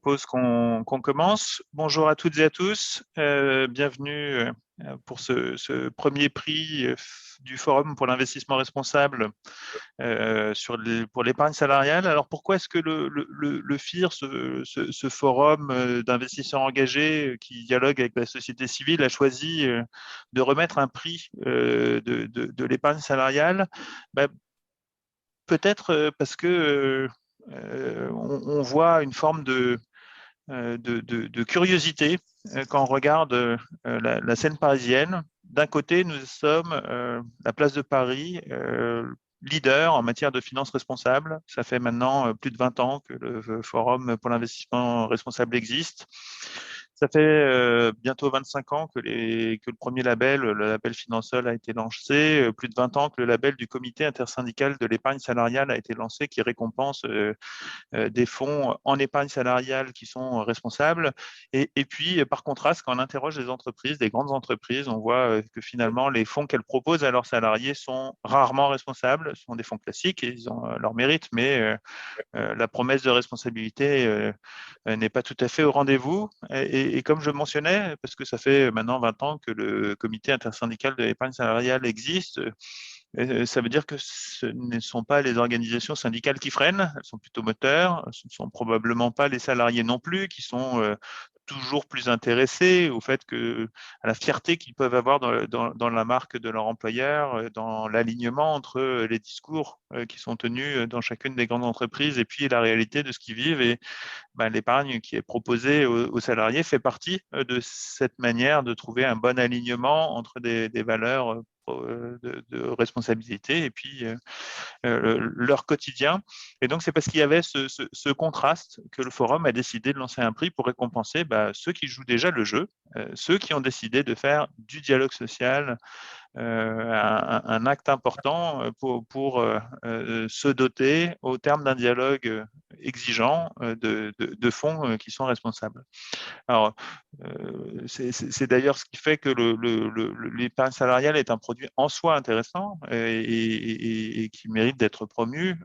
propose qu'on commence. Bonjour à toutes et à tous. Bienvenue pour ce premier prix du Forum pour l'investissement responsable pour l'épargne salariale. Alors, pourquoi est-ce que le FIR, ce forum d'investisseurs engagés qui dialogue avec la société civile, a choisi de remettre un prix de l'épargne salariale? Peut-être parce que on voit une forme de curiosité quand on regarde la scène parisienne. D'un côté, nous sommes la place de Paris, leader en matière de finances responsables. Ça fait maintenant plus de 20 ans que le Forum pour l'investissement responsable existe. Ça fait bientôt 25 ans que le premier label, le label Finansol, a été lancé, plus de 20 ans que le label du Comité intersyndical de l'épargne salariale a été lancé, qui récompense des fonds en épargne salariale qui sont responsables. Et puis, par contraste, quand on interroge les entreprises, des grandes entreprises, on voit que finalement, les fonds qu'elles proposent à leurs salariés sont rarement responsables. Ce sont des fonds classiques et ils ont leur mérite, mais la promesse de responsabilité n'est pas tout à fait au rendez-vous. Et comme je mentionnais, parce que ça fait maintenant 20 ans que le comité intersyndical de l'épargne salariale existe, ça veut dire que ce ne sont pas les organisations syndicales qui freinent, elles sont plutôt moteurs. Ce ne sont probablement pas les salariés non plus qui sont toujours plus intéressés au fait à la fierté qu'ils peuvent avoir dans la marque de leur employeur, dans l'alignement entre les discours qui sont tenus dans chacune des grandes entreprises et puis la réalité de ce qu'ils vivent. Et l'épargne qui est proposée aux salariés fait partie de cette manière de trouver un bon alignement entre des valeurs de responsabilité et puis leur quotidien. Et donc, c'est parce qu'il y avait ce contraste que le Forum a décidé de lancer un prix pour récompenser ceux qui jouent déjà le jeu, ceux qui ont décidé de faire du dialogue social un acte important pour se doter, au terme d'un dialogue exigeant, de fonds qui sont responsables. Alors, c'est d'ailleurs ce qui fait que l'épargne salariale est un produit en soi intéressant et qui mérite d'être promu.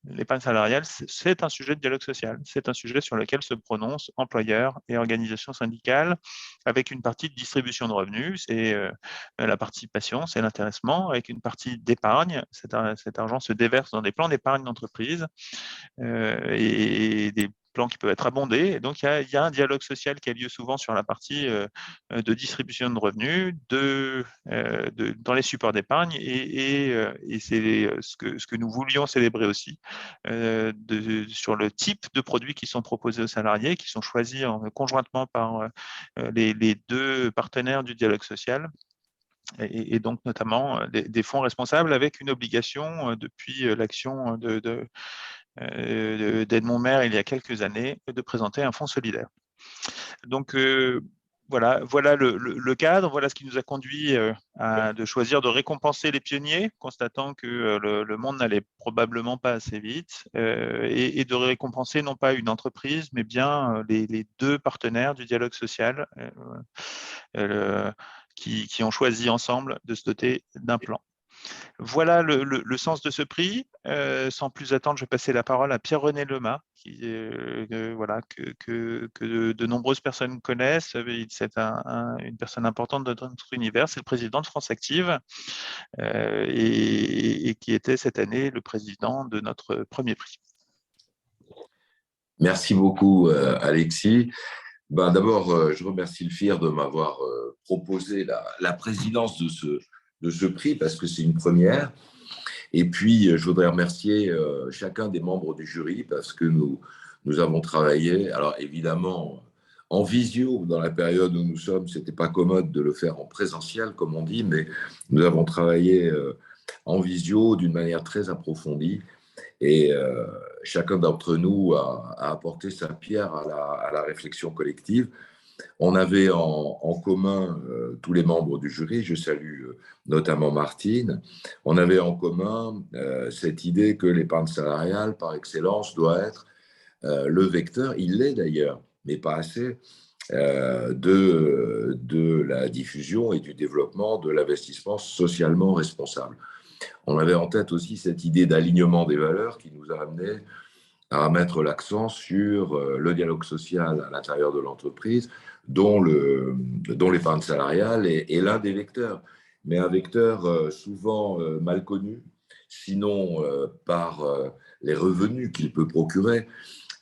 L'épargne salariale, c'est un sujet de dialogue social. C'est un sujet sur lequel se prononcent employeurs et organisations syndicales avec une partie de distribution de revenus. C'est la participation, c'est l'intéressement, avec une partie d'épargne. Cet argent se déverse dans des plans d'épargne d'entreprise et des plans qui peuvent être abondés. Et donc, il y a un dialogue social qui a lieu souvent sur la partie de distribution de revenus, dans les supports d'épargne. Et c'est ce que nous voulions célébrer aussi, sur le type de produits qui sont proposés aux salariés, qui sont choisis conjointement par les deux partenaires du dialogue social. Et donc notamment des fonds responsables avec une obligation depuis l'action d'Edmond Maire il y a quelques années de présenter un fonds solidaire. Donc voilà le cadre, voilà ce qui nous a conduit de choisir de récompenser les pionniers, constatant que le monde n'allait probablement pas assez vite, et de récompenser non pas une entreprise, mais bien les deux partenaires du dialogue social qui ont choisi ensemble de se doter d'un plan. Voilà le sens de ce prix. Sans plus attendre, je vais passer la parole à Pierre-René Lemas, que de nombreuses personnes connaissent. C'est une personne importante de notre univers. C'est le président de France Active et qui était cette année le président de notre premier prix. Merci beaucoup, Alexis. D'abord, je remercie le FIR de m'avoir proposé la présidence de ce prix parce que c'est une première. Et puis, je voudrais remercier chacun des membres du jury parce que nous avons travaillé, alors évidemment, en visio dans la période où nous sommes. Ce n'était pas commode de le faire en présentiel, comme on dit, mais nous avons travaillé en visio d'une manière très approfondie. Et chacun d'entre nous a apporté sa pierre à la réflexion collective. On avait en commun, tous les membres du jury, je salue notamment Martine, on avait en commun cette idée que l'épargne salariale, par excellence, doit être le vecteur, il l'est d'ailleurs, mais pas assez, de la diffusion et du développement de l'investissement socialement responsable. On avait en tête aussi cette idée d'alignement des valeurs qui nous a amené à mettre l'accent sur le dialogue social à l'intérieur de l'entreprise, dont l'épargne salariale est l'un des vecteurs, mais un vecteur souvent mal connu, sinon par les revenus qu'il peut procurer,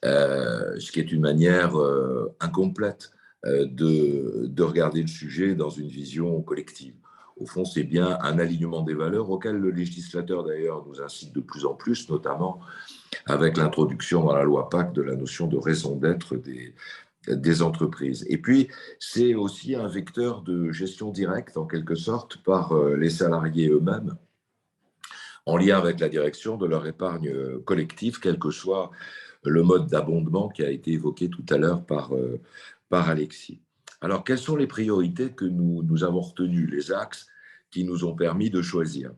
ce qui est une manière incomplète de regarder le sujet dans une vision collective. Au fond, c'est bien un alignement des valeurs auquel le législateur, d'ailleurs, nous incite de plus en plus, notamment avec l'introduction dans la loi Pacte de la notion de raison d'être des entreprises. Et puis, c'est aussi un vecteur de gestion directe, en quelque sorte, par les salariés eux-mêmes, en lien avec la direction de leur épargne collective, quel que soit le mode d'abondement qui a été évoqué tout à l'heure par Alexis. Alors, quelles sont les priorités que nous avons retenues, les axes qui nous ont permis de choisir?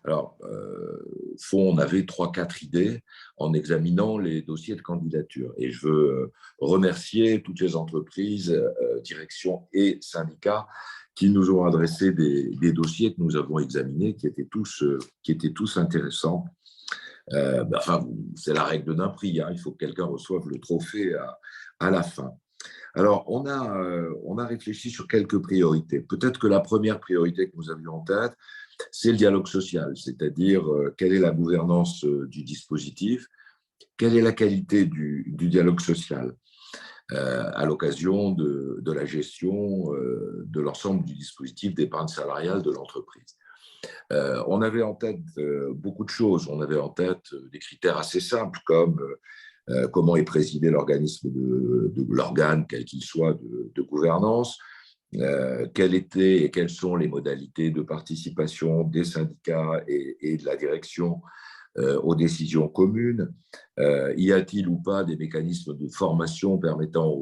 Alors, au fond, on avait 3-4 idées en examinant les dossiers de candidature. Et je veux remercier toutes les entreprises, directions et syndicats qui nous ont adressé des dossiers que nous avons examinés, qui étaient tous intéressants. Enfin, c'est la règle d'un prix, hein. Il faut que quelqu'un reçoive le trophée à la fin. Alors, on a réfléchi sur quelques priorités. Peut-être que la première priorité que nous avions en tête, c'est le dialogue social, c'est-à-dire quelle est la gouvernance du dispositif, quelle est la qualité du dialogue social à l'occasion de la gestion de l'ensemble du dispositif d'épargne salariale de l'entreprise. On avait en tête beaucoup de choses. On avait en tête des critères assez simples comme comment est présidé l'organisme de l'organe, quel qu'il soit, de gouvernance, quelles sont les modalités de participation des syndicats et de la direction aux décisions communes. Y a-t-il ou pas des mécanismes de formation permettant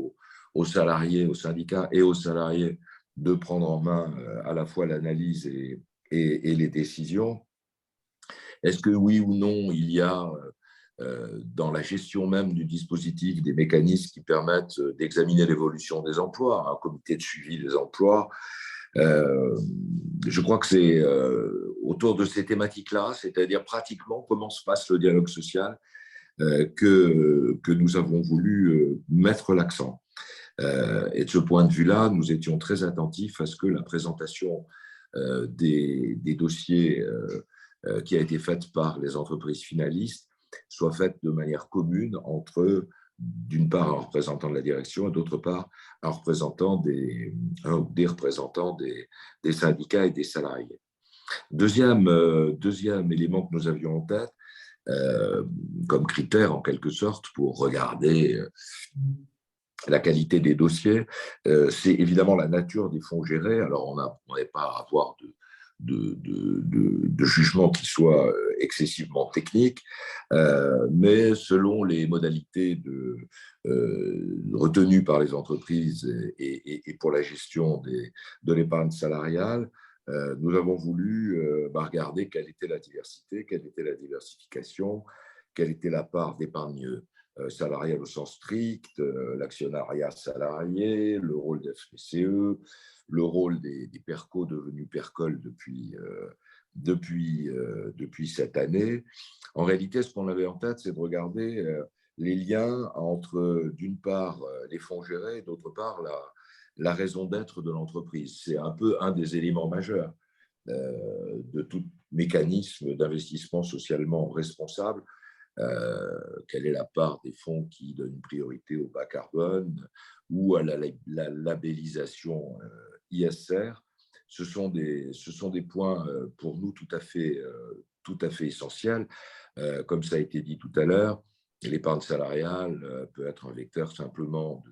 aux salariés, aux syndicats et aux salariés de prendre en main à la fois l'analyse et les décisions? Est-ce que oui ou non, il y a dans la gestion même du dispositif des mécanismes qui permettent d'examiner l'évolution des emplois, un comité de suivi des emplois? Je crois que c'est autour de ces thématiques-là, c'est-à-dire pratiquement comment se passe le dialogue social, que nous avons voulu mettre l'accent. Et de ce point de vue-là, nous étions très attentifs à ce que la présentation des dossiers qui a été faite par les entreprises finalistes soit faite de manière commune entre, d'une part, un représentant de la direction et d'autre part, un ou des représentants des syndicats et des salariés. Deuxième élément que nous avions en tête, comme critère en quelque sorte pour regarder la qualité des dossiers, c'est évidemment la nature des fonds gérés. Alors, on n'est pas à avoir de jugement qui soit excessivement technique, mais selon les modalités retenues par les entreprises et pour la gestion de l'épargne salariale, nous avons voulu regarder quelle était la diversité, quelle était la diversification, quelle était la part d'épargne salariale au sens strict, l'actionnariat salarié, le rôle des FPCE, le rôle des PERCO devenus PERCOL depuis cette année. En réalité, ce qu'on avait en tête, c'est de regarder les liens entre, d'une part, les fonds gérés et d'autre part, la raison d'être de l'entreprise. C'est un peu un des éléments majeurs de tout mécanisme d'investissement socialement responsable. Quelle est la part des fonds qui donnent une priorité au bas carbone ou à la labellisation ISR? Ce sont des points pour nous tout à fait essentiels. Comme ça a été dit tout à l'heure, l'épargne salariale peut être un vecteur simplement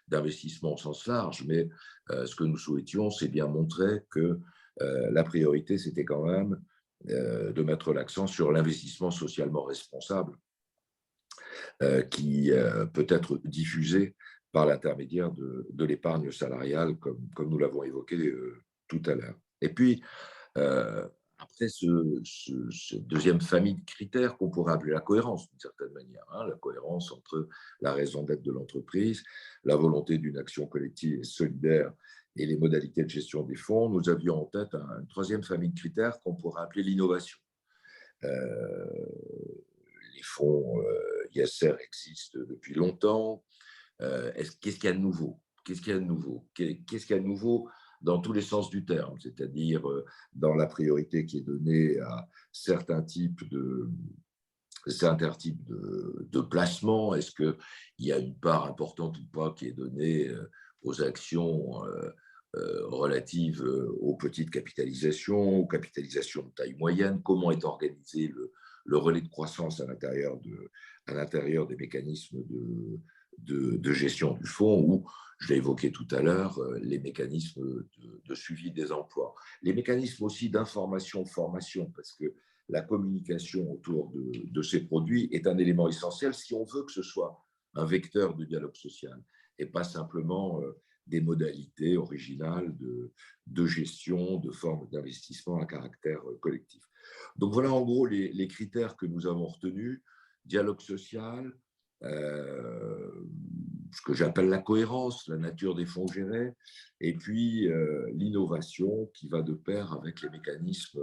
d'investissement au sens large, mais ce que nous souhaitions, c'est bien montrer que la priorité, c'était quand même de mettre l'accent sur l'investissement socialement responsable qui peut être diffusé par l'intermédiaire de l'épargne salariale, comme nous l'avons évoqué tout à l'heure. Et puis, après, cette deuxième famille de critères qu'on pourrait appeler la cohérence, d'une certaine manière, hein, la cohérence entre la raison d'être de l'entreprise, la volonté d'une action collective et solidaire et les modalités de gestion des fonds, nous avions en tête une troisième famille de critères qu'on pourrait appeler l'innovation. Les fonds ISR existe depuis longtemps. Qu'est-ce qu'il y a de nouveau? Qu'est-ce qu'il y a de nouveau? Qu'est-ce qu'il y a de nouveau dans tous les sens du terme, c'est-à-dire dans la priorité qui est donnée à certains types de placements? Est-ce qu'il y a une part importante ou pas qui est donnée aux actions relatives aux petites capitalisations, aux capitalisations de taille moyenne? Comment est organisé le relais de croissance à l'intérieur des mécanismes de gestion du fonds, ou, je l'ai évoqué tout à l'heure, les mécanismes de suivi des emplois. Les mécanismes aussi d'information-formation, parce que la communication autour de ces produits est un élément essentiel si on veut que ce soit un vecteur de dialogue social et pas simplement des modalités originales de gestion, de forme d'investissement à caractère collectif. Donc voilà en gros les critères que nous avons retenus: dialogue social, ce que j'appelle la cohérence, la nature des fonds gérés, et puis l'innovation qui va de pair avec les mécanismes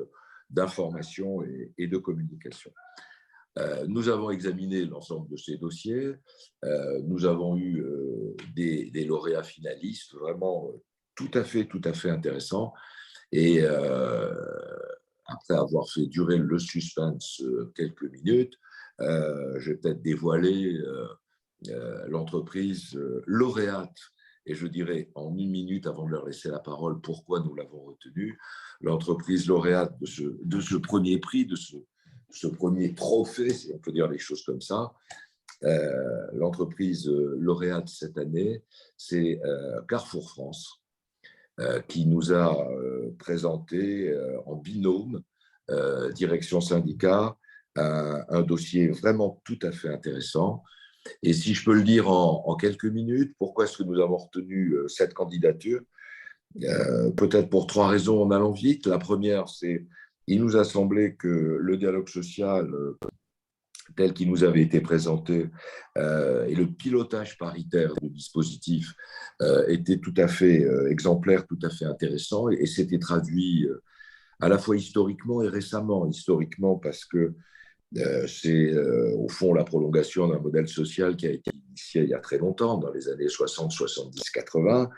d'information et de communication. Nous avons examiné l'ensemble de ces dossiers. Nous avons eu des lauréats finalistes vraiment tout à fait intéressants. Et après avoir fait durer le suspense quelques minutes, je vais peut-être dévoiler l'entreprise lauréate, et je dirais en une minute avant de leur laisser la parole pourquoi nous l'avons retenue. L'entreprise lauréate de ce premier prix, de ce premier trophée, si on peut dire les choses comme ça, l'entreprise lauréate cette année, c'est Carrefour France, qui nous a présenté en binôme, direction syndicat, un dossier vraiment tout à fait intéressant. Et si je peux le dire en quelques minutes, pourquoi est-ce que nous avons retenu cette candidature? Peut-être pour 3 raisons en allant vite. La première, c'est qu'il nous a semblé que le dialogue social tel qu'il nous avait été présenté et le pilotage paritaire du dispositif était tout à fait exemplaire, tout à fait intéressant, et s'était traduit à la fois historiquement et récemment. Historiquement parce que c'est au fond la prolongation d'un modèle social qui a été initié il y a très longtemps, dans les années 60, 70, 80,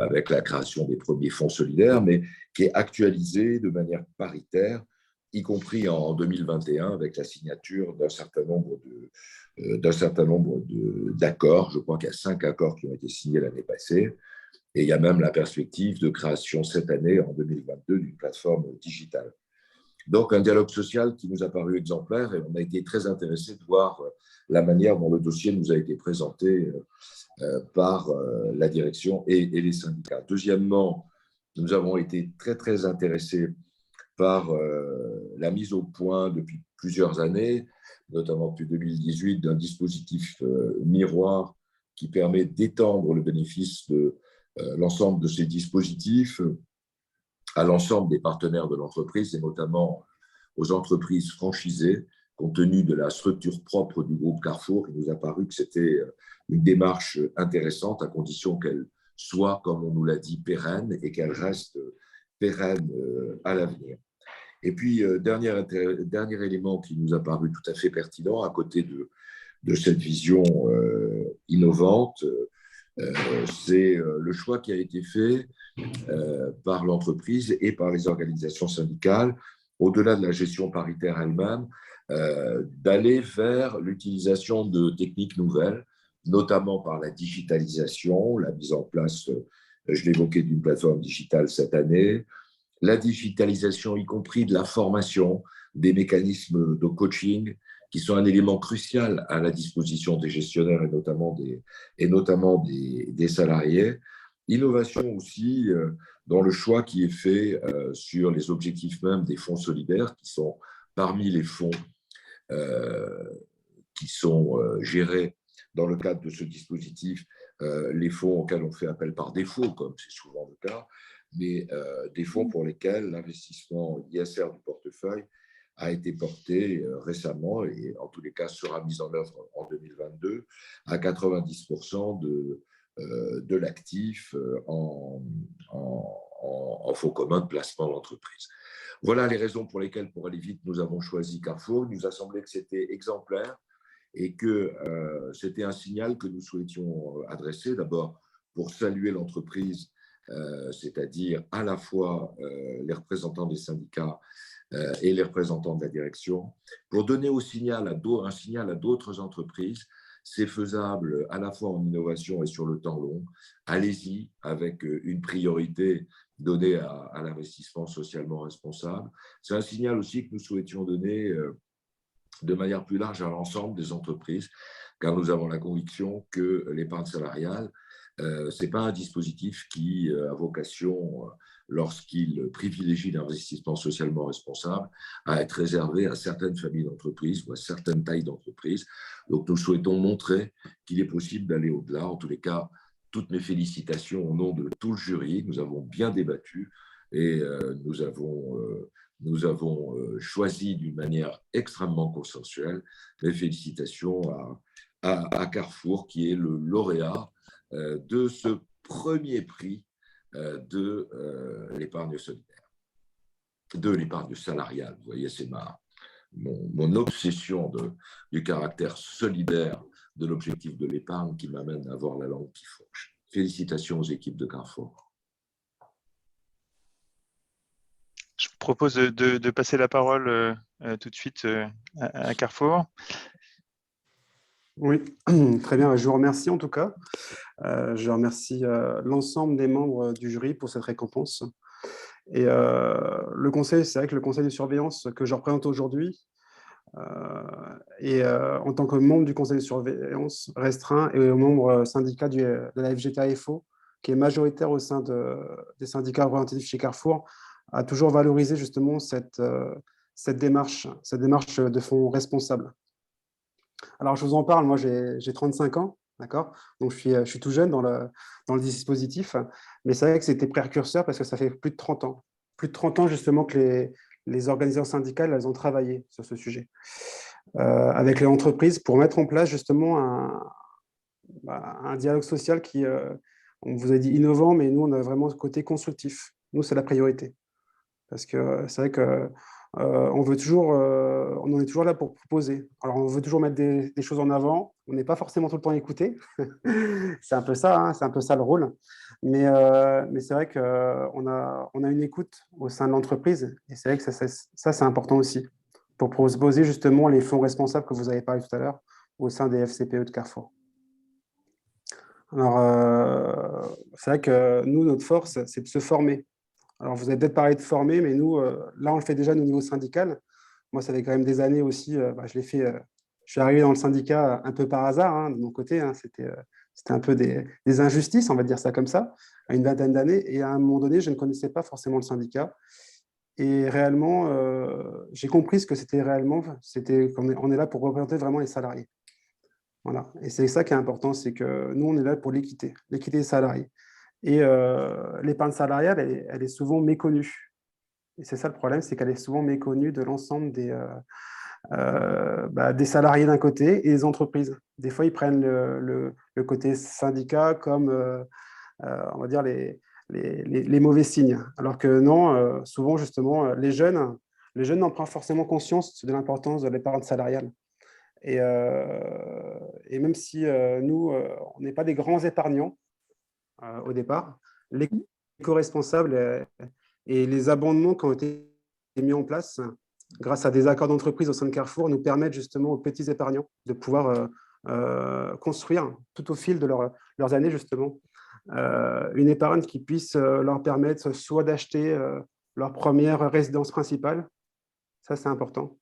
avec la création des premiers fonds solidaires, mais qui est actualisé de manière paritaire, y compris en 2021 avec la signature d'un certain nombre d'accords. Je crois qu'il y a 5 accords qui ont été signés l'année passée. Et il y a même la perspective de création cette année, en 2022, d'une plateforme digitale. Donc, un dialogue social qui nous a paru exemplaire, et on a été très intéressés de voir la manière dont le dossier nous a été présenté par la direction et les syndicats. Deuxièmement, nous avons été très intéressés par la mise au point depuis plusieurs années, notamment depuis 2018, d'un dispositif miroir qui permet d'étendre le bénéfice de l'ensemble de ces dispositifs à l'ensemble des partenaires de l'entreprise, et notamment aux entreprises franchisées. Compte tenu de la structure propre du groupe Carrefour, il nous a paru que c'était une démarche intéressante, à condition qu'elle soit, comme on nous l'a dit, pérenne, et qu'elle reste pérenne à l'avenir. Et puis, dernier élément qui nous a paru tout à fait pertinent, à côté de cette vision innovante, c'est le choix qui a été fait par l'entreprise et par les organisations syndicales, au-delà de la gestion paritaire elle-même, d'aller vers l'utilisation de techniques nouvelles, notamment par la digitalisation, la mise en place, je l'évoquais, d'une plateforme digitale cette année, la digitalisation, y compris de la formation, des mécanismes de coaching, qui sont un élément crucial à la disposition des gestionnaires et notamment des salariés. Innovation aussi dans le choix qui est fait sur les objectifs même des fonds solidaires, qui sont parmi les fonds qui sont gérés dans le cadre de ce dispositif, les fonds auxquels on fait appel par défaut, comme c'est souvent le cas, mais des fonds pour lesquels l'investissement ISR du portefeuille a été porté récemment, et en tous les cas sera mis en œuvre en 2022 à 90% de l'actif en fonds commun de placement d'entreprise. Voilà les raisons pour lesquelles, pour aller vite, nous avons choisi Carrefour. Il nous a semblé que c'était exemplaire et que c'était un signal que nous souhaitions adresser, d'abord pour saluer l'entreprise, c'est-à-dire à la fois les représentants des syndicats et les représentants de la direction, pour donner un signal à d'autres entreprises. C'est faisable à la fois en innovation et sur le temps long. Allez-y avec une priorité donnée à l'investissement socialement responsable. C'est un signal aussi que nous souhaitions donner de manière plus large à l'ensemble des entreprises, car nous avons la conviction que l'épargne salariale, ce n'est pas un dispositif qui a vocation, lorsqu'il privilégie l'investissement socialement responsable, à être réservé à certaines familles d'entreprises ou à certaines tailles d'entreprises. Donc, nous souhaitons montrer qu'il est possible d'aller au-delà. En tous les cas, toutes mes félicitations au nom de tout le jury. Nous avons bien débattu et nous avons choisi d'une manière extrêmement consensuelle. Mes félicitations à Carrefour, qui est le lauréat de ce premier prix de l'épargne solidaire, de l'épargne salariale. Vous voyez, c'est mon obsession du caractère solidaire de l'objectif de l'épargne qui m'amène à avoir la langue qui fourche. Félicitations aux équipes de Carrefour. Je vous propose de passer la parole tout de suite à Carrefour. Oui, très bien. Je vous remercie en tout cas. Je remercie l'ensemble des membres du jury pour cette récompense. Et le conseil, c'est vrai que le conseil de surveillance que je représente aujourd'hui, et en tant que membre du conseil de surveillance restreint et membre syndicat de la FGTA-FO, qui est majoritaire au sein des syndicats représentatifs chez Carrefour, a toujours valorisé justement cette démarche de fonds responsable. Alors, je vous en parle, moi j'ai 35 ans, d'accord? Donc, je suis tout jeune dans le dispositif, mais c'est vrai que c'était précurseur parce que ça fait plus de 30 ans. Plus de 30 ans justement que les organisations syndicales, elles ont travaillé sur ce sujet avec les entreprises pour mettre en place justement un dialogue social qui, on vous a dit innovant, mais nous, on a vraiment ce côté constructif. Nous, c'est la priorité. Parce que c'est vrai que on en est toujours là pour proposer. Alors, on veut toujours mettre des choses en avant. On n'est pas forcément tout le temps écouté. C'est un peu ça, hein, c'est un peu ça le rôle. Mais c'est vrai qu'on a une écoute au sein de l'entreprise. Et c'est vrai que ça c'est important aussi pour proposer justement les fonds responsables que vous avez parlé tout à l'heure au sein des FCPE de Carrefour. Alors, c'est vrai que nous, notre force, c'est de se former. Alors, vous avez peut-être parlé de former, mais nous, là, on le fait déjà au niveau syndical. Moi, ça fait quand même des années aussi. Je l'ai fait. Je suis arrivé dans le syndicat un peu par hasard, hein, de mon côté. Hein, c'était un peu des injustices, on va dire ça comme ça, à une vingtaine d'années. Et à un moment donné, je ne connaissais pas forcément le syndicat. Et réellement, j'ai compris ce que c'était réellement. C'était qu'on est là pour représenter vraiment les salariés. Voilà. Et c'est ça qui est important, c'est que nous, on est là pour l'équité des salariés. Et l'épargne salariale, elle est souvent méconnue. Et c'est ça le problème, c'est qu'elle est souvent méconnue de l'ensemble des salariés d'un côté et des entreprises. Des fois, ils prennent le côté syndicat comme, on va dire, les mauvais signes. Alors que non, souvent, justement, les jeunes n'en prennent forcément conscience de l'importance de l'épargne salariale. Et même si nous, on n'est pas des grands épargnants au départ, l'éco-responsable et les abondements qui ont été mis en place grâce à des accords d'entreprise au sein de Carrefour nous permettent justement aux petits épargnants de pouvoir construire tout au fil de leurs années justement une épargne qui puisse leur permettre soit d'acheter leur première résidence principale, ça c'est important,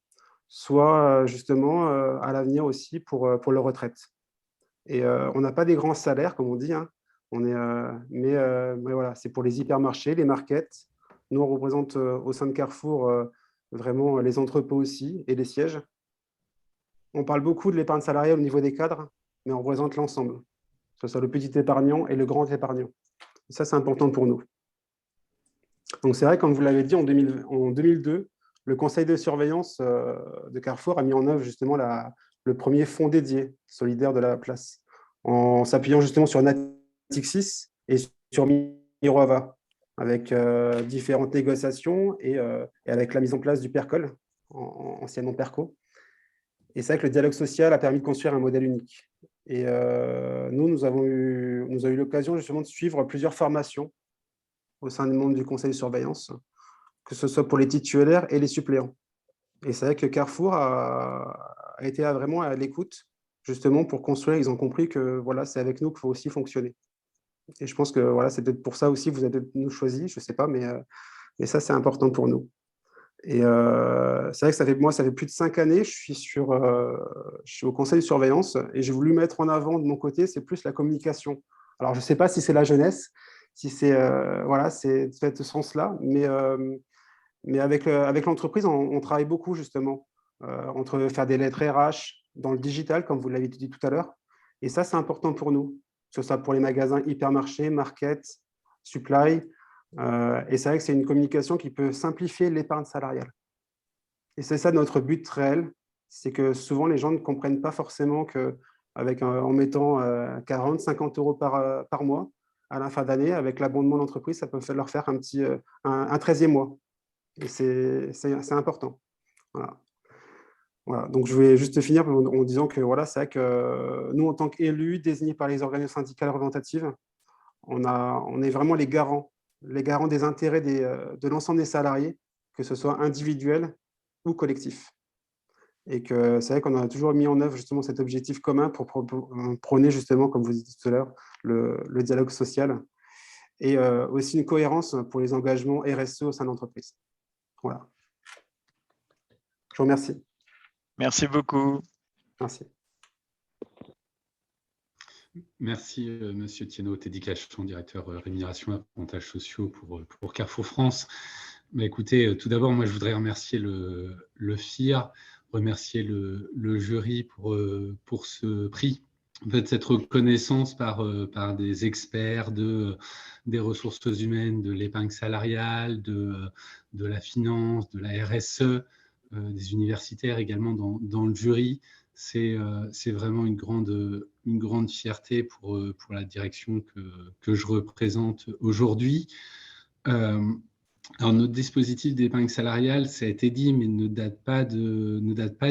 soit justement à l'avenir aussi pour leur retraite. Et on n'a pas des grands salaires, comme on dit, hein. Mais voilà, c'est pour les hypermarchés, les markets. Nous, on représente au sein de Carrefour vraiment les entrepôts aussi et les sièges. On parle beaucoup de l'épargne salariale au niveau des cadres, mais on représente l'ensemble, que ce soit le petit épargnant et le grand épargnant. Et ça, c'est important pour nous. Donc, c'est vrai, comme vous l'avez dit, en 2002, le conseil de surveillance de Carrefour a mis en œuvre justement le premier fonds dédié solidaire de la place, en s'appuyant justement sur Natixis et sur Miroava, avec différentes négociations et avec la mise en place du PERCOL, anciennement PERCO. Et c'est vrai que le dialogue social a permis de construire un modèle unique. Et nous avons eu l'occasion justement de suivre plusieurs formations au sein du monde du conseil de surveillance, que ce soit pour les titulaires et les suppléants. Et c'est vrai que Carrefour a été vraiment à l'écoute, justement pour construire. Ils ont compris que voilà, c'est avec nous qu'il faut aussi fonctionner. Et je pense que voilà, c'est peut-être pour ça aussi que vous avez nous choisis, je ne sais pas, mais ça, c'est important pour nous. Et c'est vrai que ça fait plus de 5 années, je suis au conseil de surveillance et j'ai voulu mettre en avant de mon côté, c'est plus la communication. Alors, je ne sais pas si c'est la jeunesse, si c'est voilà, c'est de ce sens-là, mais avec l'entreprise, on travaille beaucoup justement entre faire des lettres RH dans le digital, comme vous l'avez dit tout à l'heure. Et ça, c'est important pour nous, que ce soit pour les magasins hypermarchés, market, supply. Et c'est vrai que c'est une communication qui peut simplifier l'épargne salariale. Et c'est ça notre but réel, c'est que souvent les gens ne comprennent pas forcément en mettant 40, 50 euros par mois à la fin d'année, avec l'abondement d'entreprise, ça peut leur faire un 13e mois. Et c'est important. Voilà. Voilà. Donc, je voulais juste finir en disant que voilà, c'est vrai que nous, en tant qu'élus désignés par les organisations syndicales représentatives, on est vraiment les garants des intérêts de l'ensemble des salariés, que ce soit individuel ou collectif. Et que c'est vrai qu'on a toujours mis en œuvre justement cet objectif commun pour prôner justement, comme vous dites tout à l'heure, le dialogue social et aussi une cohérence pour les engagements RSE au sein de l'entreprise. Voilà. Je vous remercie. Merci beaucoup. Merci. Merci, Monsieur Thienot, Teddy Cachon, directeur rémunération et avantages sociaux pour Carrefour France. Mais écoutez, tout d'abord, moi, je voudrais remercier le FIR, remercier le jury pour ce prix. En fait, cette reconnaissance par des experts des ressources humaines, de l'épargne salariale, de la finance, de la RSE, des universitaires également dans le jury, c'est vraiment une grande fierté pour la direction que je représente aujourd'hui. Alors, notre dispositif d'épargne salariale, ça a été dit, mais ne date pas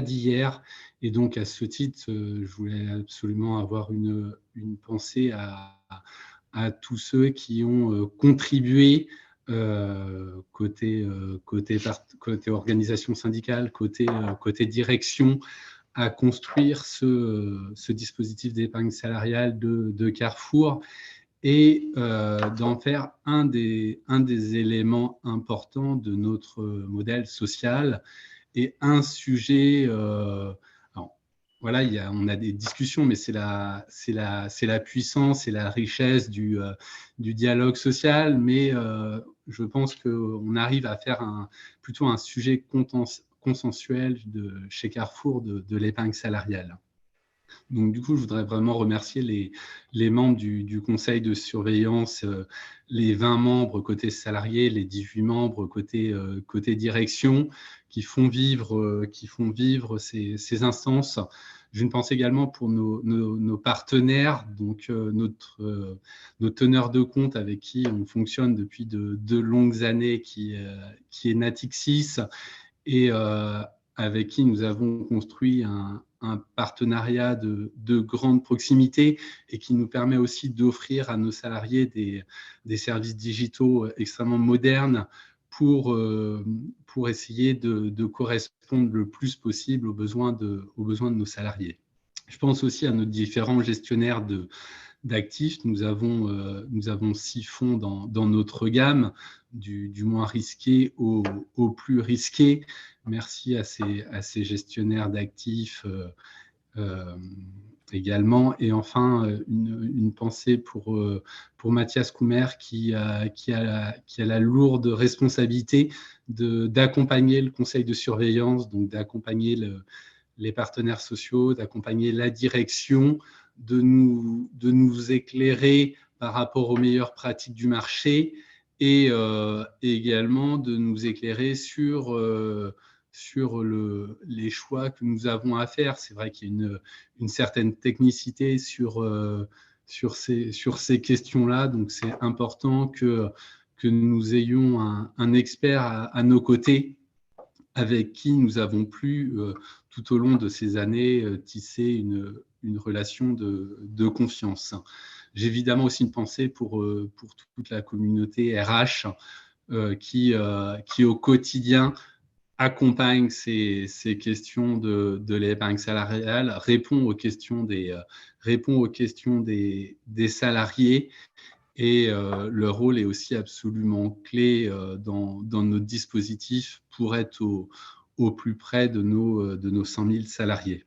d'hier. Et donc, à ce titre, je voulais absolument avoir une pensée à tous ceux qui ont contribué côté organisation syndicale, côté direction, à construire ce dispositif d'épargne salariale de Carrefour et d'en faire un des éléments importants de notre modèle social et un sujet. Alors, voilà, on a des discussions, mais c'est la puissance et la richesse du dialogue social. Mais je pense qu'on arrive à faire plutôt un sujet consensuel chez Carrefour de l'épargne salariale. Donc, du coup, je voudrais vraiment remercier les membres du conseil de surveillance, les 20 membres côté salariés, les 18 membres côté direction, qui font vivre ces instances. J'ai une pensée également pour nos partenaires, donc nos teneurs de compte avec qui on fonctionne depuis de longues années, qui est Natixis, et avec qui nous avons construit un partenariat de grande proximité et qui nous permet aussi d'offrir à nos salariés des services digitaux extrêmement modernes pour essayer de correspondre le plus possible aux besoins de nos salariés. Je pense aussi à nos différents gestionnaires d'actifs. Nous avons 6 fonds dans notre gamme, du moins risqué au plus risqué. Merci à ces gestionnaires d'actifs également. Et enfin, une pensée pour Mathias Coumer qui a la lourde responsabilité d'accompagner le conseil de surveillance, donc d'accompagner les partenaires sociaux, d'accompagner la direction, de nous éclairer par rapport aux meilleures pratiques du marché et également de nous éclairer sur les choix que nous avons à faire. C'est vrai qu'il y a une certaine technicité sur ces questions-là, donc c'est important que nous ayons un expert à nos côtés avec qui nous avons pu tout au long de ces années, tisser une relation de confiance. J'ai évidemment aussi une pensée pour toute la communauté RH qui au quotidien accompagne ces questions de l'épargne salariale, répond aux questions des salariés, et leur rôle est aussi absolument clé dans notre dispositif pour être au plus près de nos 100 000 salariés.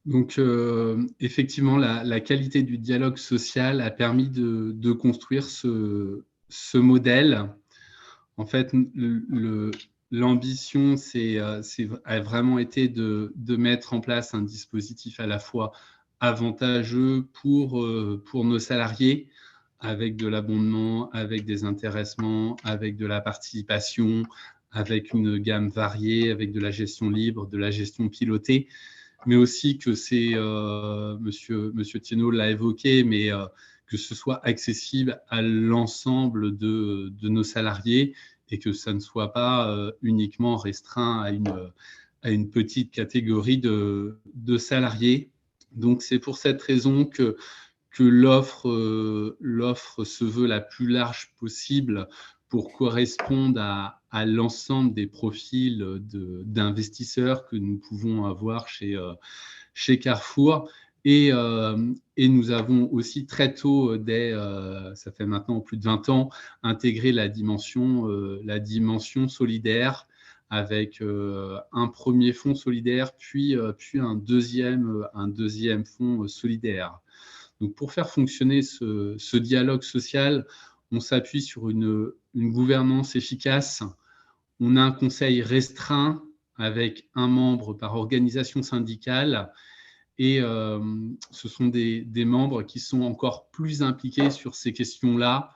Donc, effectivement, la qualité du dialogue social a permis de construire ce modèle. En fait, l'ambition a vraiment été de mettre en place un dispositif à la fois avantageux pour nos salariés, avec de l'abondement, avec des intéressements, avec de la participation, avec une gamme variée, avec de la gestion libre, de la gestion pilotée, mais aussi que Monsieur Thienot l'a évoqué, mais que ce soit accessible à l'ensemble de nos salariés et que ça ne soit pas uniquement restreint à une petite catégorie de salariés. Donc, c'est pour cette raison que l'offre se veut la plus large possible pour correspondre à l'ensemble des profils d'investisseurs que nous pouvons avoir chez Carrefour. Et nous avons aussi très tôt, ça fait maintenant plus de 20 ans, intégré la dimension solidaire avec un premier fonds solidaire, puis un deuxième fonds solidaire. Donc, pour faire fonctionner ce dialogue social, on s'appuie sur une gouvernance efficace. On a un conseil restreint avec un membre par organisation syndicale, et ce sont des membres qui sont encore plus impliqués sur ces questions-là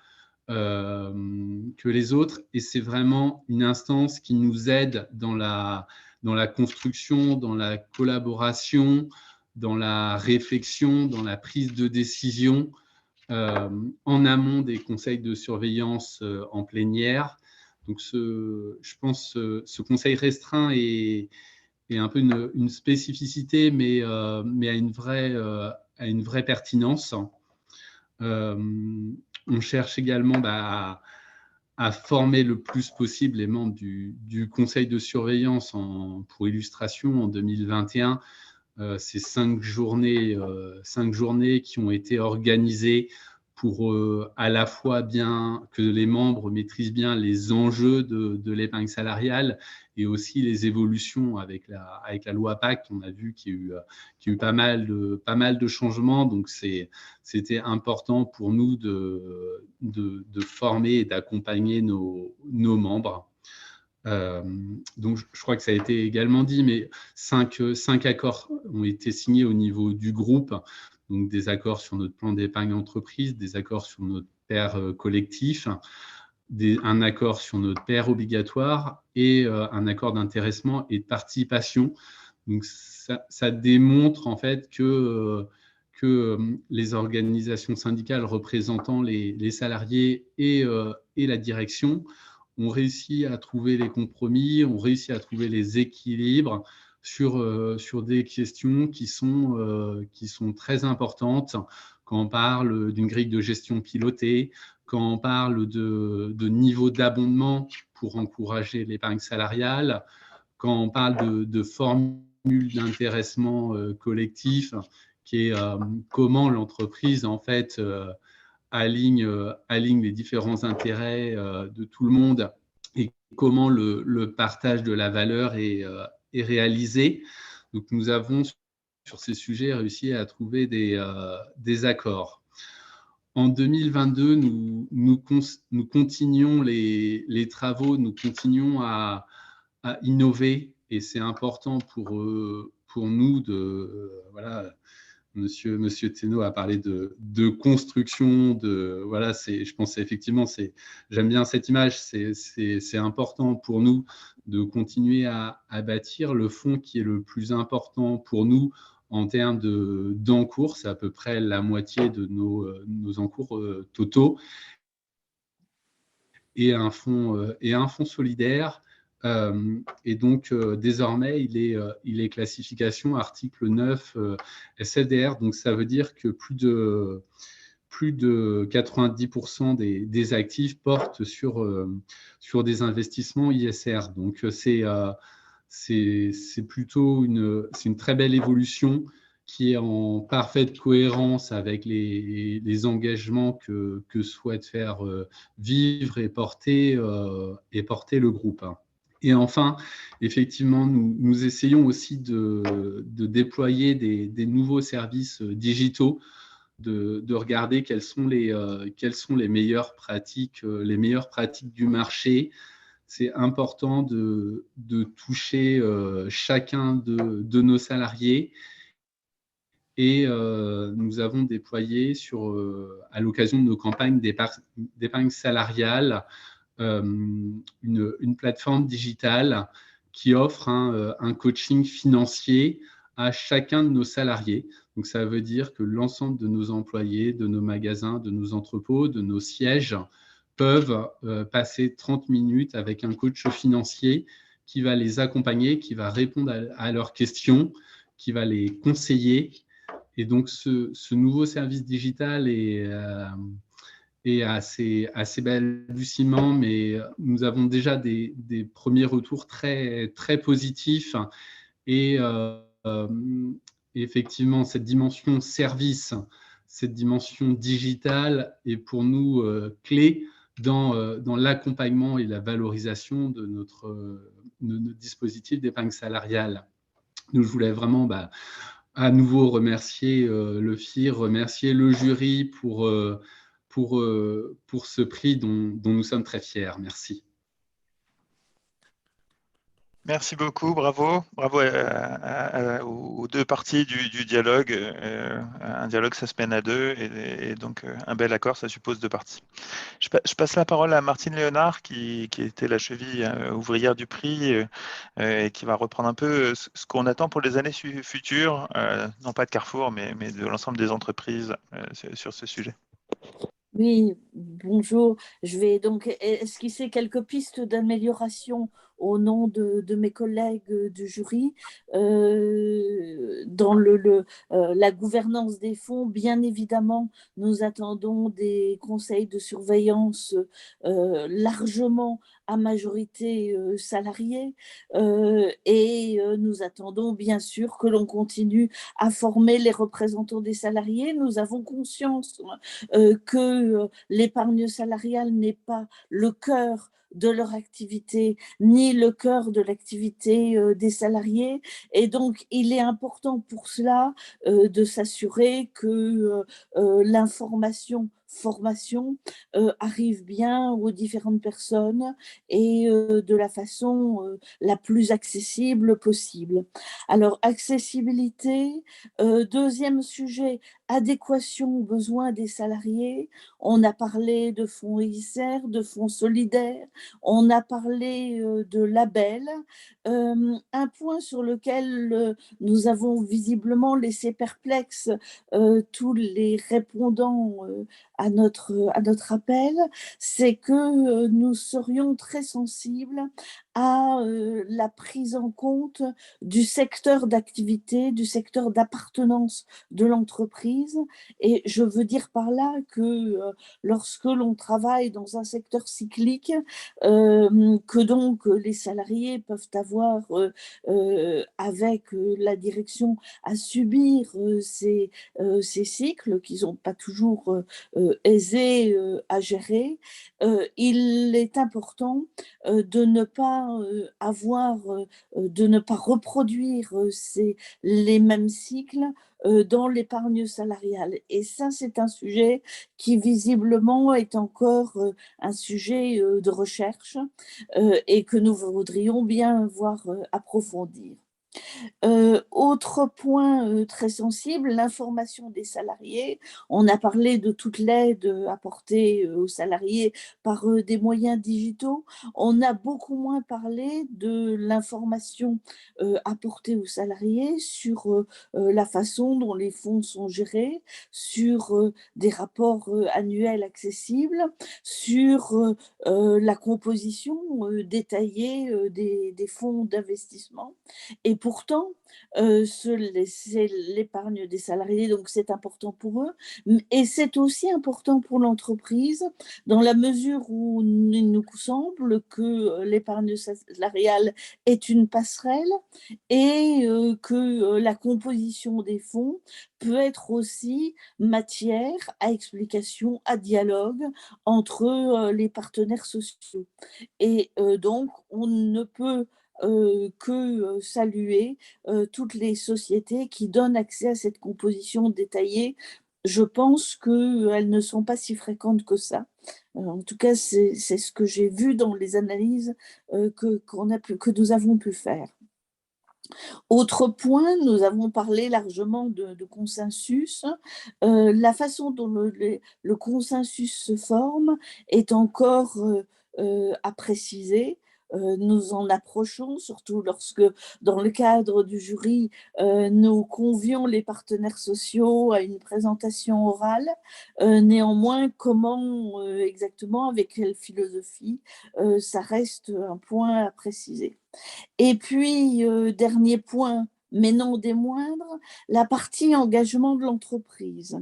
que les autres, et c'est vraiment une instance qui nous aide dans la construction, dans la collaboration, dans la réflexion, dans la prise de décision en amont des conseils de surveillance en plénière. Donc, je pense que ce conseil restreint est un peu une spécificité, mais a une vraie pertinence. On cherche également à former le plus possible les membres du conseil de surveillance. Pour illustration, en 2021, ces 5 journées qui ont été organisées pour à la fois bien que les membres maîtrisent bien les enjeux de l'épargne salariale et aussi les évolutions avec la loi Pacte. On a vu qu'il y a eu pas mal de changements, donc c'était important pour nous de former et d'accompagner nos membres. Donc, je crois que ça a été également dit, mais 5 accords ont été signés au niveau du groupe, donc des accords sur notre plan d'épargne entreprise, des accords sur notre PER collectif, un accord sur notre PER obligatoire et un accord d'intéressement et de participation. Donc, ça démontre en fait que les organisations syndicales représentant les salariés et la direction ont réussi à trouver les compromis, ont réussi à trouver les équilibres sur des questions qui sont très importantes quand on parle d'une grille de gestion pilotée, quand on parle de niveau d'abondement pour encourager l'épargne salariale, quand on parle de formule d'intéressement collectif, qui est comment l'entreprise en fait aligne les différents intérêts de tout le monde et comment le partage de la valeur est réalisé. Donc, nous avons, sur ces sujets, réussi à trouver des accords. En 2022, nous continuons les travaux, nous continuons à innover, et c'est important pour nous voilà. Monsieur Thienot a parlé de construction, voilà, je pense effectivement, j'aime bien cette image, c'est important pour nous de continuer à bâtir le fonds qui est le plus important pour nous en termes d'encours, c'est à peu près la moitié de nos encours totaux, et un fonds solidaire Et donc, désormais, il est classification article 9 SFDR. Donc, ça veut dire que plus de 90% des actifs portent sur des investissements ISR. Donc, c'est plutôt une très belle évolution qui est en parfaite cohérence avec les engagements que souhaite faire vivre et porter le groupe. Et enfin, effectivement, nous essayons aussi de déployer des nouveaux services digitaux, de regarder quelles sont les meilleures pratiques du marché. C'est important de toucher chacun de nos salariés. Et nous avons déployé à l'occasion de nos campagnes d'épargne salariale une plateforme digitale qui offre un coaching financier à chacun de nos salariés. Donc, ça veut dire que l'ensemble de nos employés, de nos magasins, de nos entrepôts, de nos sièges peuvent passer 30 minutes avec un coach financier qui va les accompagner, qui va répondre à leurs questions, qui va les conseiller. Et donc, ce nouveau service digital est assez balbutiement, mais nous avons déjà des premiers retours très, très positifs. Et effectivement, cette dimension service, cette dimension digitale est pour nous clé dans l'accompagnement et la valorisation de notre dispositif d'épargne salariale. Nous, je voulais vraiment à nouveau remercier le FIR, remercier le jury pour ce prix dont nous sommes très fiers. Merci. Merci beaucoup, bravo aux deux parties du dialogue. Un dialogue, ça se mène à deux, et donc un bel accord, ça suppose deux parties. Je passe la parole à Martine Léonard, qui était la cheville ouvrière du prix, et qui va reprendre un peu ce qu'on attend pour les années futures, non pas de Carrefour, mais de l'ensemble des entreprises sur ce sujet. Oui, bonjour. Je vais donc esquisser quelques pistes d'amélioration au nom de mes collègues du jury. Dans la gouvernance des fonds, bien évidemment, nous attendons des conseils de surveillance largement à majorité salariée, et nous attendons bien sûr que l'on continue à former les représentants des salariés. Nous avons conscience que l'épargne salariale n'est pas le cœur de leur activité, ni le cœur de l'activité des salariés. Et donc, il est important pour cela de s'assurer que formation arrive bien aux différentes personnes et de la façon la plus accessible possible. Alors, accessibilité, deuxième sujet, adéquation aux besoins des salariés. On a parlé de fonds ISR, de fonds solidaires, on a parlé de labels. Un point sur lequel nous avons visiblement laissé perplexes tous les répondants à notre appel, c'est que nous serions très sensibles à la prise en compte du secteur d'activité, du secteur d'appartenance de l'entreprise. Et je veux dire par là que lorsque l'on travaille dans un secteur cyclique, que donc les salariés peuvent avoir avec la direction à subir ces cycles qui ne sont pas toujours aisés à gérer, il est important de ne pas de ne pas reproduire les mêmes cycles dans l'épargne salariale. Et ça, c'est un sujet qui visiblement est encore un sujet de recherche et que nous voudrions bien voir approfondir. Autre point très sensible, l'information des salariés. On a parlé de toute l'aide apportée aux salariés par des moyens digitaux. On a beaucoup moins parlé de l'information apportée aux salariés sur la façon dont les fonds sont gérés, sur des rapports annuels accessibles, sur la composition détaillée des fonds d'investissement. Et pourtant, c'est l'épargne des salariés, donc c'est important pour eux. Et c'est aussi important pour l'entreprise, dans la mesure où il nous semble que l'épargne salariale est une passerelle et que la composition des fonds peut être aussi matière à explication, à dialogue entre les partenaires sociaux. Et donc, on ne peut que saluer toutes les sociétés qui donnent accès à cette composition détaillée. Je pense qu'elles ne sont pas si fréquentes que ça. En tout cas, c'est ce que j'ai vu dans les analyses que nous avons pu faire. Autre point, nous avons parlé largement de consensus. La façon dont le consensus se forme est encore à préciser. Nous en approchons, surtout lorsque, dans le cadre du jury, nous convions les partenaires sociaux à une présentation orale. Néanmoins, comment exactement, avec quelle philosophie, ça reste un point à préciser. Et puis, dernier point, mais non des moindres, la partie engagement de l'entreprise.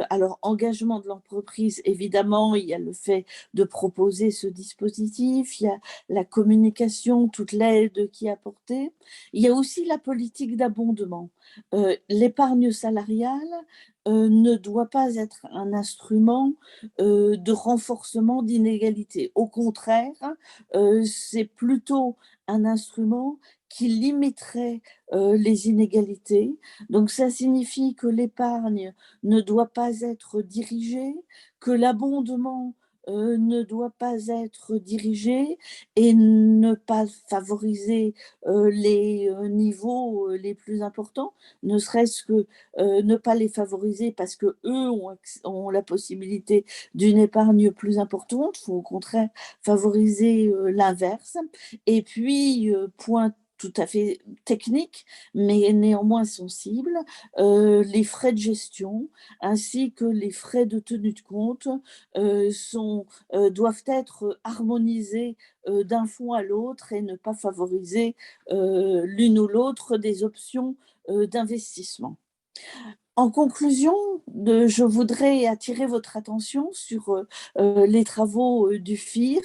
Alors, engagement de l'entreprise, évidemment, il y a le fait de proposer ce dispositif, il y a la communication, toute l'aide qui est apportée. Il y a aussi la politique d'abondement. L'épargne salariale ne doit pas être un instrument de renforcement d'inégalités. Au contraire, c'est plutôt un instrument qui limiterait les inégalités. Donc ça signifie que l'épargne ne doit pas être dirigée, que l'abondement ne doit pas être dirigé et ne pas favoriser les niveaux les plus importants, ne serait-ce que ne pas les favoriser parce que eux ont la possibilité d'une épargne plus importante. Il faut au contraire favoriser l'inverse. Et puis, point tout à fait technique, mais néanmoins sensible, les frais de gestion ainsi que les frais de tenue de compte doivent être harmonisés d'un fonds à l'autre et ne pas favoriser l'une ou l'autre des options d'investissement. En conclusion, je voudrais attirer votre attention sur les travaux du FIR.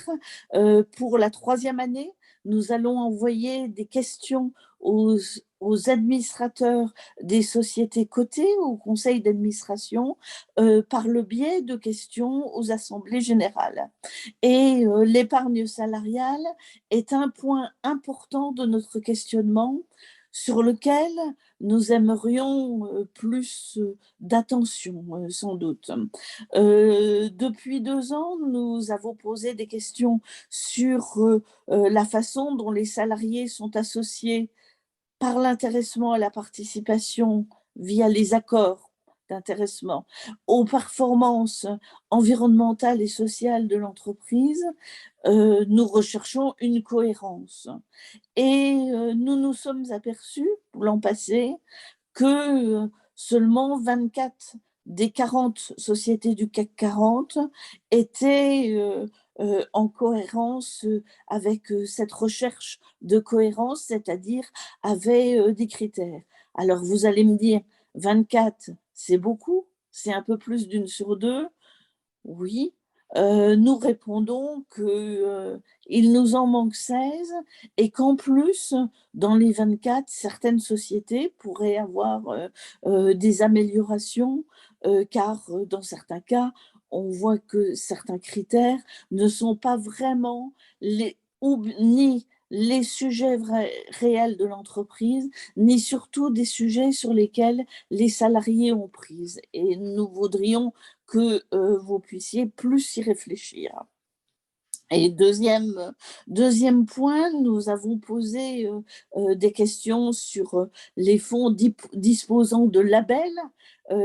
Pour la 3e année, nous allons envoyer des questions aux administrateurs des sociétés cotées, au conseil d'administration, par le biais de questions aux assemblées générales. Et l'épargne salariale est un point important de notre questionnement sur lequel nous aimerions plus d'attention, sans doute. Depuis 2 ans, nous avons posé des questions sur la façon dont les salariés sont associés par l'intéressement à la participation via les accords d'intéressement aux performances environnementales et sociales de l'entreprise. Nous recherchons une cohérence. Et nous nous sommes aperçus l'an passé que seulement 24 des 40 sociétés du CAC 40 étaient en cohérence avec cette recherche de cohérence, c'est-à-dire avaient des critères. Alors vous allez me dire, 24, c'est beaucoup, c'est un peu plus d'1 sur 2. Oui, nous répondons qu'il nous en manque 16 et qu'en plus, dans les 24, certaines sociétés pourraient avoir des améliorations, car dans certains cas, on voit que certains critères ne sont pas vraiment ni les sujets réels de l'entreprise, ni surtout des sujets sur lesquels les salariés ont prise. Et nous voudrions que vous puissiez plus y réfléchir. Et deuxième point, nous avons posé des questions sur les fonds disposant de labels,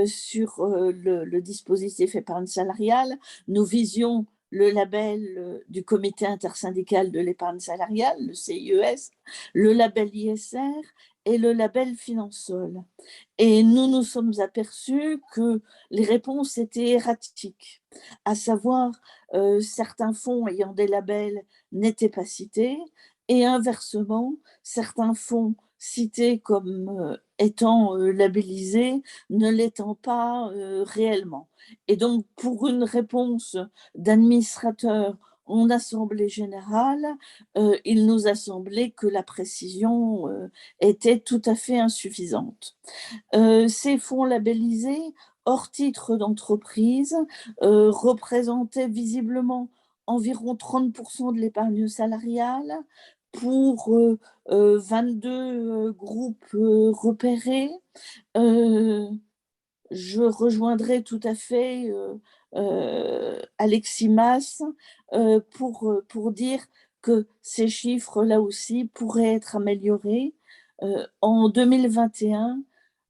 sur le dispositif épargne salariale. Nous visions le label du comité intersyndical de l'épargne salariale, le CIES, le label ISR et le label Finansol. Et nous nous sommes aperçus que les réponses étaient erratiques, à savoir certains fonds ayant des labels n'étaient pas cités et inversement, certains fonds cités comme étant labellisés ne l'étant pas réellement. Et donc, pour une réponse d'administrateur en assemblée générale, il nous a semblé que la précision était tout à fait insuffisante. Ces fonds labellisés, hors titre d'entreprise, représentaient visiblement environ 30% de l'épargne salariale pour 22 groupes repérés. Je rejoindrai tout à fait Alexis Mas pour dire que ces chiffres, là aussi, pourraient être améliorés. En 2021,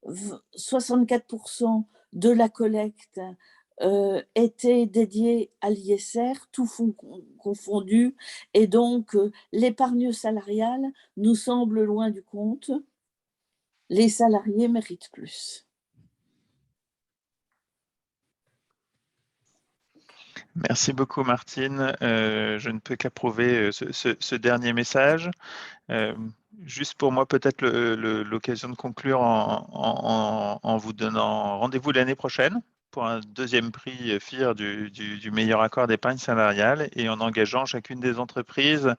64% de la collecte était dédiée à l'ISR, tout fonds confondu, et donc l'épargne salariale nous semble loin du compte. Les salariés méritent plus. Merci beaucoup, Martine. Je ne peux qu'approuver ce dernier message. Juste pour moi, peut-être l'occasion de conclure en vous donnant rendez-vous l'année prochaine pour un deuxième prix FIR du meilleur accord d'épargne salariale et en engageant chacune des entreprises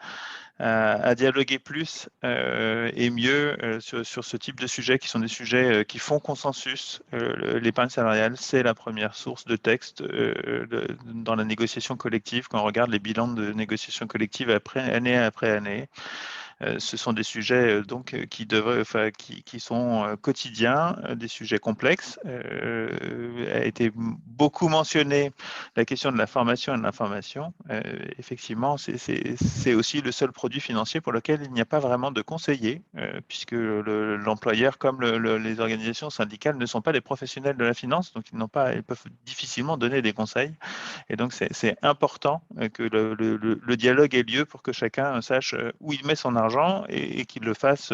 à dialoguer plus et mieux sur ce type de sujets qui sont des sujets qui font consensus. L'épargne salariale, c'est la première source de texte dans la négociation collective quand on regarde les bilans de négociation collective année après année. Ce sont des sujets donc qui sont quotidiens, des sujets complexes. A été beaucoup mentionné la question de la formation et de l'information. Effectivement, c'est aussi le seul produit financier pour lequel il n'y a pas vraiment de conseiller, puisque l'employeur comme les organisations syndicales ne sont pas des professionnels de la finance, donc ils peuvent difficilement donner des conseils. Et donc, c'est important que le dialogue ait lieu pour que chacun sache où il met son argent et qu'il le fasse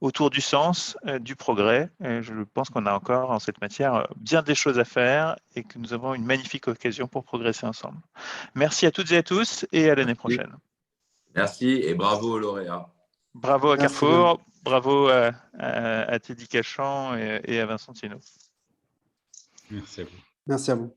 autour du sens, du progrès. Et je pense qu'on a encore en cette matière bien des choses à faire et que nous avons une magnifique occasion pour progresser ensemble. Merci à toutes et à tous et à l'année prochaine. Merci et bravo aux lauréats. Bravo à Merci Carrefour, bravo à Teddy Cachan et à Vincent Thienot. Merci à vous. Merci à vous.